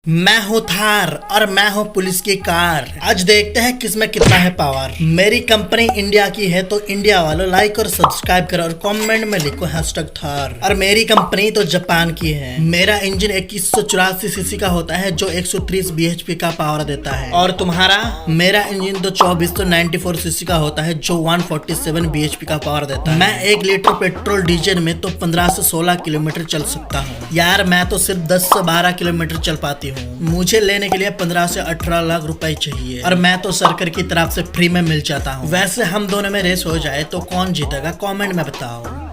मैं हूँ थार और मैं हूँ पुलिस की कार। आज देखते हैं किसमें कितना है पावर। मेरी कंपनी इंडिया की है तो इंडिया वालों लाइक और सब्सक्राइब करो और कमेंट में लिखो #थार। और मेरी कंपनी तो जापान की है। मेरा इंजन 2184 सीसी का होता है जो 130 bhp का पावर देता है। और तुम्हारा? मेरा इंजन तो 2494 सीसी का होता है जो 147 bhp का पावर देता है। मैं 1 लीटर पेट्रोल डीजल में तो 15 से 16 किलोमीटर चल सकता हूँ। यार मैं तो सिर्फ 10 से 12 किलोमीटर चल पाती हूँ। मुझे लेने के लिए 15 से 18 लाख रुपए चाहिए और मैं तो सरकार की तरफ से फ्री में मिल जाता हूँ। वैसे हम दोनों में रेस हो जाए तो कौन जीतेगा कमेंट में बताओ।